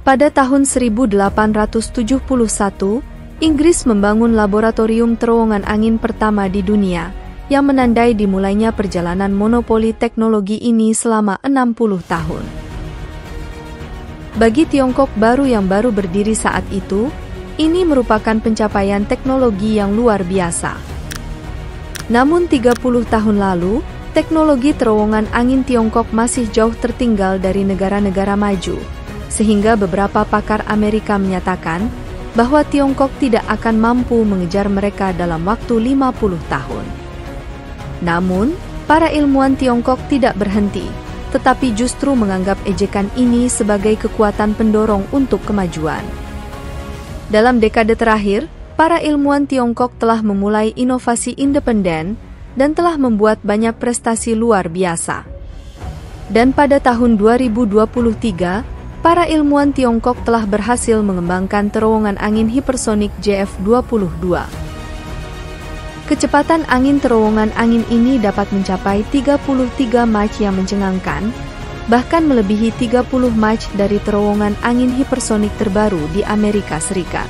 Pada tahun 1871, Inggris membangun laboratorium terowongan angin pertama di dunia, yang menandai dimulainya perjalanan monopoli teknologi ini selama 60 tahun. Bagi Tiongkok yang baru berdiri saat itu, ini merupakan pencapaian teknologi yang luar biasa. Namun 30 tahun lalu, teknologi terowongan angin Tiongkok masih jauh tertinggal dari negara-negara maju, sehingga beberapa pakar Amerika menyatakan bahwa Tiongkok tidak akan mampu mengejar mereka dalam waktu 50 tahun. Namun, para ilmuwan Tiongkok tidak berhenti, tetapi justru menganggap ejekan ini sebagai kekuatan pendorong untuk kemajuan. Dalam dekade terakhir, para ilmuwan Tiongkok telah memulai inovasi independen dan telah membuat banyak prestasi luar biasa. Dan pada tahun 2023, para ilmuwan Tiongkok telah berhasil mengembangkan terowongan angin hipersonik JF-22. Kecepatan angin terowongan angin ini dapat mencapai 33 Mach yang mencengangkan, bahkan melebihi 30 Mach dari terowongan angin hipersonik terbaru di Amerika Serikat.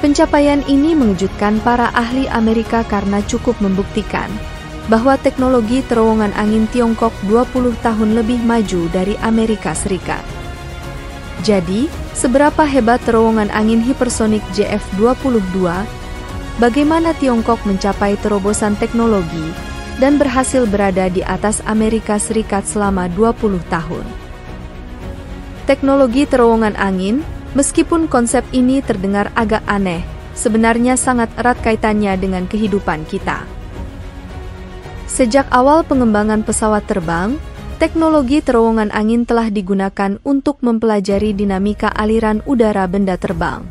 Pencapaian ini mengejutkan para ahli Amerika karena cukup membuktikan bahwa teknologi terowongan angin Tiongkok 20 tahun lebih maju dari Amerika Serikat. Jadi, seberapa hebat terowongan angin hipersonik JF-22? Bagaimana Tiongkok mencapai terobosan teknologi dan berhasil berada di atas Amerika Serikat selama 20 tahun? Teknologi terowongan angin, meskipun konsep ini terdengar agak aneh, sebenarnya sangat erat kaitannya dengan kehidupan kita. Sejak awal pengembangan pesawat terbang, teknologi terowongan angin telah digunakan untuk mempelajari dinamika aliran udara benda terbang.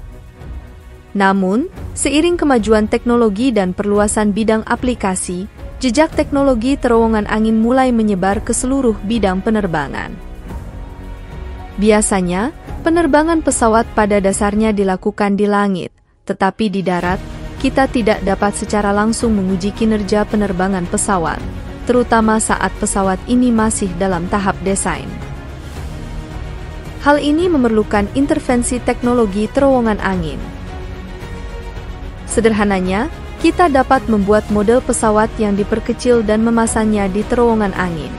Namun, seiring kemajuan teknologi dan perluasan bidang aplikasi, jejak teknologi terowongan angin mulai menyebar ke seluruh bidang penerbangan. Biasanya, penerbangan pesawat pada dasarnya dilakukan di langit, tetapi di darat, kita tidak dapat secara langsung menguji kinerja penerbangan pesawat, terutama saat pesawat ini masih dalam tahap desain. Hal ini memerlukan intervensi teknologi terowongan angin. Sederhananya, kita dapat membuat model pesawat yang diperkecil dan memasangnya di terowongan angin.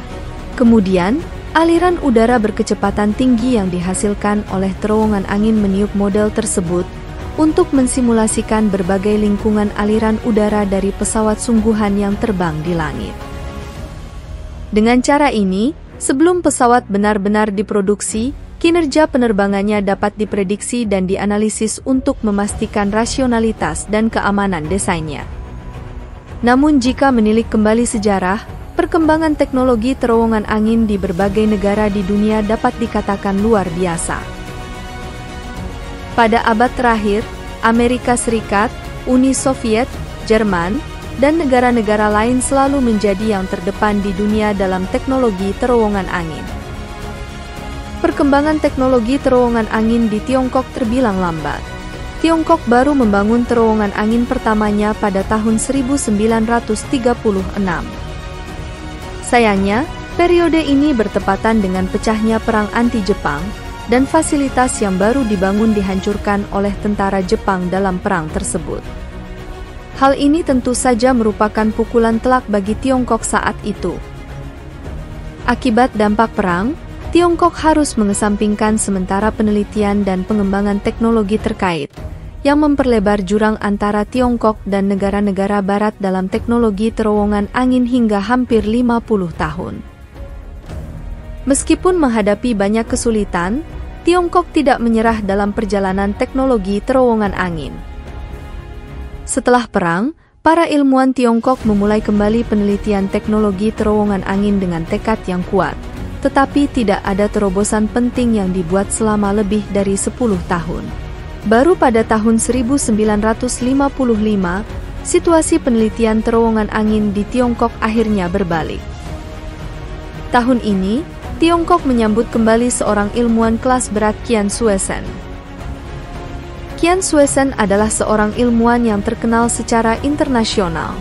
Kemudian, aliran udara berkecepatan tinggi yang dihasilkan oleh terowongan angin meniup model tersebut untuk mensimulasikan berbagai lingkungan aliran udara dari pesawat sungguhan yang terbang di langit. Dengan cara ini, sebelum pesawat benar-benar diproduksi, kinerja penerbangannya dapat diprediksi dan dianalisis untuk memastikan rasionalitas dan keamanan desainnya. Namun jika menilik kembali sejarah, perkembangan teknologi terowongan angin di berbagai negara di dunia dapat dikatakan luar biasa. Pada abad terakhir, Amerika Serikat, Uni Soviet, Jerman, dan negara-negara lain selalu menjadi yang terdepan di dunia dalam teknologi terowongan angin. Perkembangan teknologi terowongan angin di Tiongkok terbilang lambat. Tiongkok baru membangun terowongan angin pertamanya pada tahun 1936. Sayangnya, periode ini bertepatan dengan pecahnya Perang Anti-Jepang, dan fasilitas yang baru dibangun dihancurkan oleh tentara Jepang dalam perang tersebut. Hal ini tentu saja merupakan pukulan telak bagi Tiongkok saat itu. Akibat dampak perang, Tiongkok harus mengesampingkan sementara penelitian dan pengembangan teknologi terkait, yang memperlebar jurang antara Tiongkok dan negara-negara barat dalam teknologi terowongan angin hingga hampir 50 tahun. Meskipun menghadapi banyak kesulitan, Tiongkok tidak menyerah dalam perjalanan teknologi terowongan angin. Setelah perang, para ilmuwan Tiongkok memulai kembali penelitian teknologi terowongan angin dengan tekad yang kuat, tetapi tidak ada terobosan penting yang dibuat selama lebih dari 10 tahun. Baru pada tahun 1955, situasi penelitian terowongan angin di Tiongkok akhirnya berbalik. Tahun ini, Tiongkok menyambut kembali seorang ilmuwan kelas berat Qian Xuesen. Qian Xuesen adalah seorang ilmuwan yang terkenal secara internasional.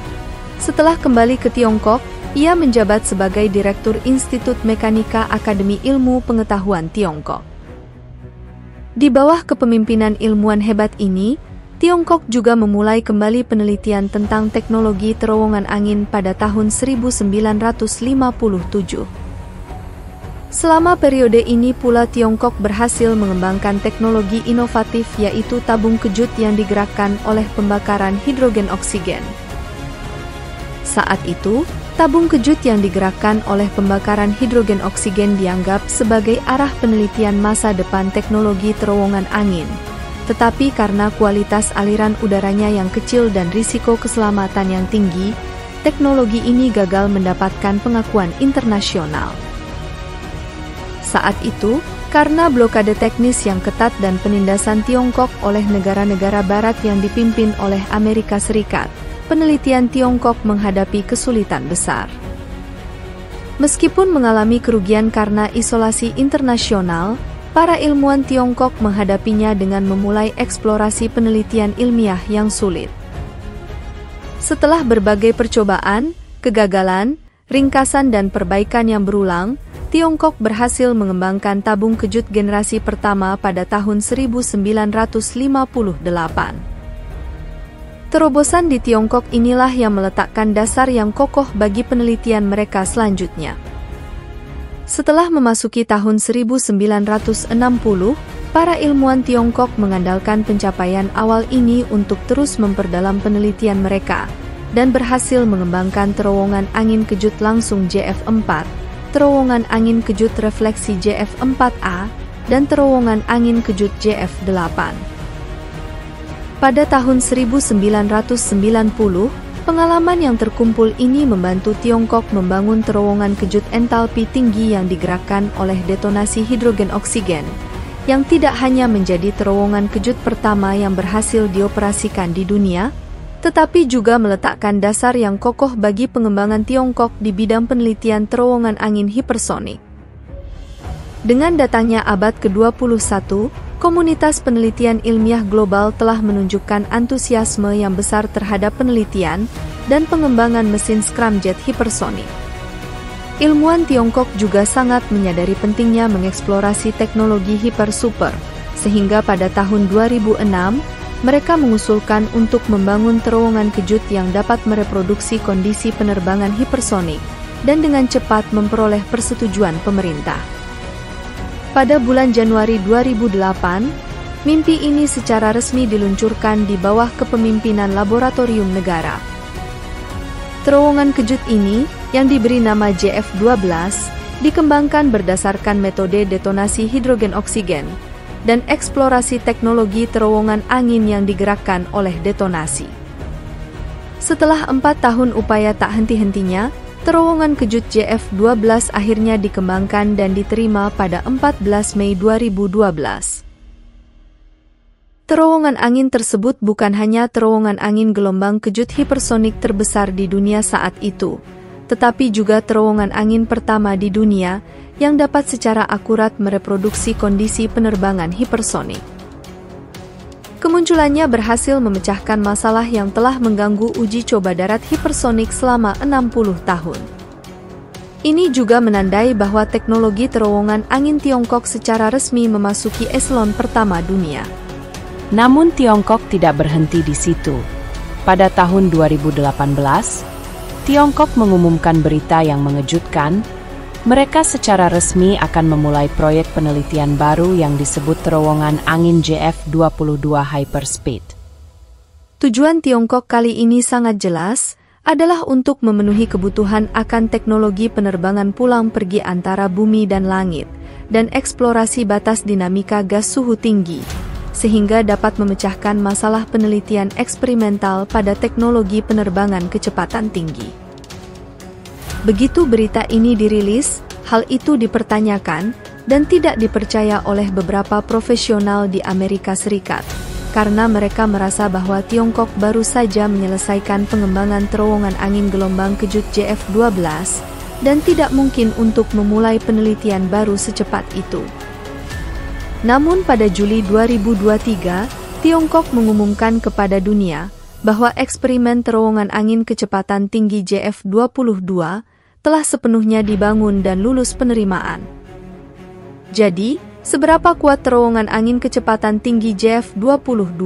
Setelah kembali ke Tiongkok, ia menjabat sebagai Direktur Institut Mekanika Akademi Ilmu Pengetahuan Tiongkok. Di bawah kepemimpinan ilmuwan hebat ini, Tiongkok juga memulai kembali penelitian tentang teknologi terowongan angin pada tahun 1957. Selama periode ini pula Tiongkok berhasil mengembangkan teknologi inovatif yaitu tabung kejut yang digerakkan oleh pembakaran hidrogen oksigen. Saat itu, tabung kejut yang digerakkan oleh pembakaran hidrogen oksigen dianggap sebagai arah penelitian masa depan teknologi terowongan angin. Tetapi karena kualitas aliran udaranya yang kecil dan risiko keselamatan yang tinggi, teknologi ini gagal mendapatkan pengakuan internasional. Saat itu, karena blokade teknis yang ketat dan penindasan Tiongkok oleh negara-negara barat yang dipimpin oleh Amerika Serikat, penelitian Tiongkok menghadapi kesulitan besar. Meskipun mengalami kerugian karena isolasi internasional, para ilmuwan Tiongkok menghadapinya dengan memulai eksplorasi penelitian ilmiah yang sulit. Setelah berbagai percobaan, kegagalan, ringkasan dan perbaikan yang berulang, Tiongkok berhasil mengembangkan tabung kejut generasi pertama pada tahun 1958. Terobosan di Tiongkok inilah yang meletakkan dasar yang kokoh bagi penelitian mereka selanjutnya. Setelah memasuki tahun 1960, para ilmuwan Tiongkok mengandalkan pencapaian awal ini untuk terus memperdalam penelitian mereka, dan berhasil mengembangkan terowongan angin kejut langsung JF4, terowongan angin kejut refleksi JF4A, dan terowongan angin kejut JF8. Pada tahun 1990, pengalaman yang terkumpul ini membantu Tiongkok membangun terowongan kejut entalpi tinggi yang digerakkan oleh detonasi hidrogen oksigen, yang tidak hanya menjadi terowongan kejut pertama yang berhasil dioperasikan di dunia, tetapi juga meletakkan dasar yang kokoh bagi pengembangan Tiongkok di bidang penelitian terowongan angin hipersonik. Dengan datangnya abad ke-21, komunitas penelitian ilmiah global telah menunjukkan antusiasme yang besar terhadap penelitian dan pengembangan mesin scramjet hipersonik. Ilmuwan Tiongkok juga sangat menyadari pentingnya mengeksplorasi teknologi hiper-super, sehingga pada tahun 2006, mereka mengusulkan untuk membangun terowongan kejut yang dapat mereproduksi kondisi penerbangan hipersonik dan dengan cepat memperoleh persetujuan pemerintah. Pada bulan Januari 2008, mimpi ini secara resmi diluncurkan di bawah kepemimpinan laboratorium negara. Terowongan kejut ini, yang diberi nama JF-12, dikembangkan berdasarkan metode detonasi hidrogen oksigen dan eksplorasi teknologi terowongan angin yang digerakkan oleh detonasi. Setelah 4 tahun upaya tak henti-hentinya, terowongan kejut JF-12 akhirnya dikembangkan dan diterima pada 14 Mei 2012. Terowongan angin tersebut bukan hanya terowongan angin gelombang kejut hipersonik terbesar di dunia saat itu, tetapi juga terowongan angin pertama di dunia yang dapat secara akurat mereproduksi kondisi penerbangan hipersonik. Kemunculannya berhasil memecahkan masalah yang telah mengganggu uji coba darat hipersonik selama 60 tahun. Ini juga menandai bahwa teknologi terowongan angin Tiongkok secara resmi memasuki eselon pertama dunia. Namun Tiongkok tidak berhenti di situ. Pada tahun 2018, Tiongkok mengumumkan berita yang mengejutkan. Mereka secara resmi akan memulai proyek penelitian baru yang disebut terowongan angin JF-22 Hyperspeed. Tujuan Tiongkok kali ini sangat jelas, adalah untuk memenuhi kebutuhan akan teknologi penerbangan pulang pergi antara bumi dan langit, dan eksplorasi batas dinamika gas suhu tinggi, sehingga dapat memecahkan masalah penelitian eksperimental pada teknologi penerbangan kecepatan tinggi. Begitu berita ini dirilis, hal itu dipertanyakan dan tidak dipercaya oleh beberapa profesional di Amerika Serikat, karena mereka merasa bahwa Tiongkok baru saja menyelesaikan pengembangan terowongan angin gelombang kejut JF-12 dan tidak mungkin untuk memulai penelitian baru secepat itu. Namun pada Juli 2023, Tiongkok mengumumkan kepada dunia bahwa eksperimen terowongan angin kecepatan tinggi JF-22 telah sepenuhnya dibangun dan lulus penerimaan. Jadi, seberapa kuat terowongan angin kecepatan tinggi JF-22.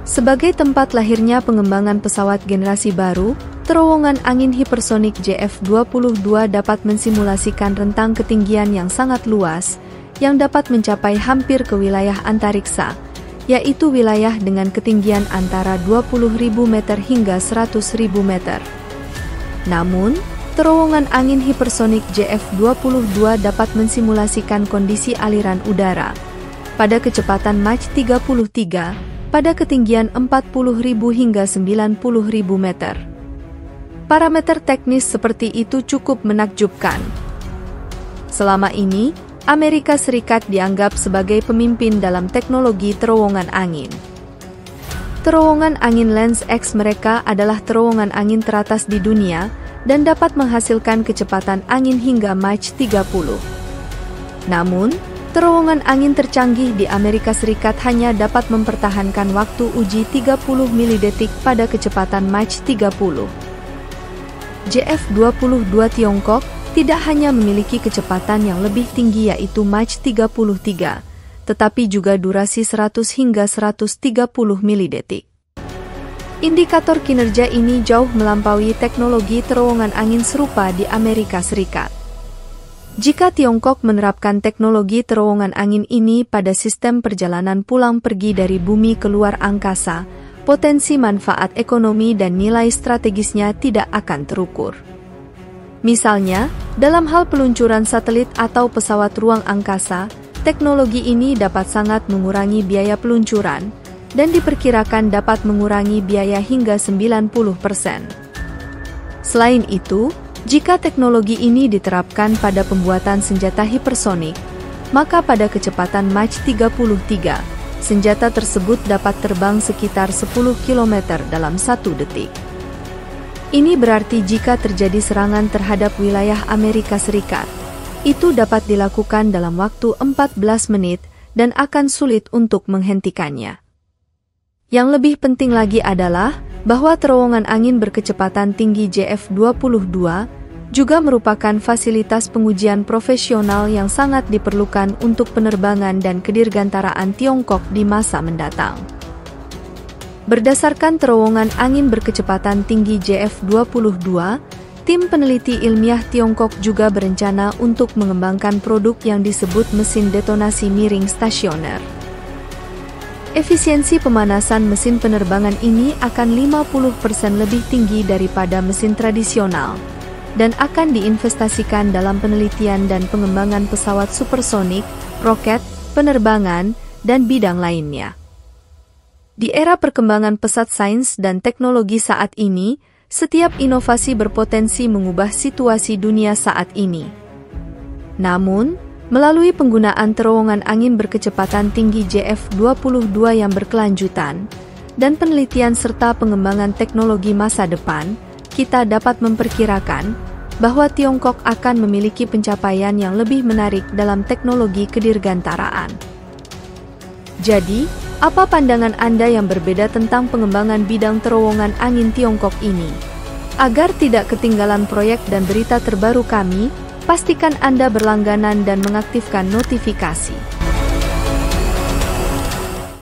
Sebagai tempat lahirnya pengembangan pesawat generasi baru, terowongan angin hipersonik JF-22 dapat mensimulasikan rentang ketinggian yang sangat luas, yang dapat mencapai hampir ke wilayah antariksa, yaitu wilayah dengan ketinggian antara 20.000 meter hingga 100.000 meter. Namun, terowongan angin hipersonik JF-22 dapat mensimulasikan kondisi aliran udara pada kecepatan Mach 33 pada ketinggian 40.000 hingga 90.000 meter. Parameter teknis seperti itu cukup menakjubkan. Selama ini, Amerika Serikat dianggap sebagai pemimpin dalam teknologi terowongan angin. Terowongan angin LanceX mereka adalah terowongan angin teratas di dunia dan dapat menghasilkan kecepatan angin hingga Mach 30. Namun, terowongan angin tercanggih di Amerika Serikat hanya dapat mempertahankan waktu uji 30 milidetik pada kecepatan Mach 30. JF-22 Tiongkok tidak hanya memiliki kecepatan yang lebih tinggi yaitu Mach 33, tetapi juga durasi 100 hingga 130 milidetik. Indikator kinerja ini jauh melampaui teknologi terowongan angin serupa di Amerika Serikat. Jika Tiongkok menerapkan teknologi terowongan angin ini pada sistem perjalanan pulang pergi dari bumi ke luar angkasa, potensi manfaat ekonomi dan nilai strategisnya tidak akan terukur. Misalnya, dalam hal peluncuran satelit atau pesawat ruang angkasa, teknologi ini dapat sangat mengurangi biaya peluncuran, dan diperkirakan dapat mengurangi biaya hingga 90%. Selain itu, jika teknologi ini diterapkan pada pembuatan senjata hipersonik, maka pada kecepatan Mach 33, senjata tersebut dapat terbang sekitar 10 km dalam 1 detik. Ini berarti jika terjadi serangan terhadap wilayah Amerika Serikat, itu dapat dilakukan dalam waktu 14 menit dan akan sulit untuk menghentikannya. Yang lebih penting lagi adalah bahwa terowongan angin berkecepatan tinggi JF-22 juga merupakan fasilitas pengujian profesional yang sangat diperlukan untuk penerbangan dan kedirgantaraan Tiongkok di masa mendatang. Berdasarkan terowongan angin berkecepatan tinggi JF-22, tim peneliti ilmiah Tiongkok juga berencana untuk mengembangkan produk yang disebut mesin detonasi miring stasioner. Efisiensi pemanasan mesin penerbangan ini akan 50% lebih tinggi daripada mesin tradisional, dan akan diinvestasikan dalam penelitian dan pengembangan pesawat supersonik, roket, penerbangan, dan bidang lainnya. Di era perkembangan pesat sains dan teknologi saat ini, setiap inovasi berpotensi mengubah situasi dunia saat ini. Namun, melalui penggunaan terowongan angin berkecepatan tinggi JF-22 yang berkelanjutan, dan penelitian serta pengembangan teknologi masa depan, kita dapat memperkirakan bahwa Tiongkok akan memiliki pencapaian yang lebih menarik dalam teknologi kedirgantaraan. Jadi, apa pandangan Anda yang berbeda tentang pengembangan bidang terowongan angin Tiongkok ini? Agar tidak ketinggalan proyek dan berita terbaru kami, pastikan Anda berlangganan dan mengaktifkan notifikasi.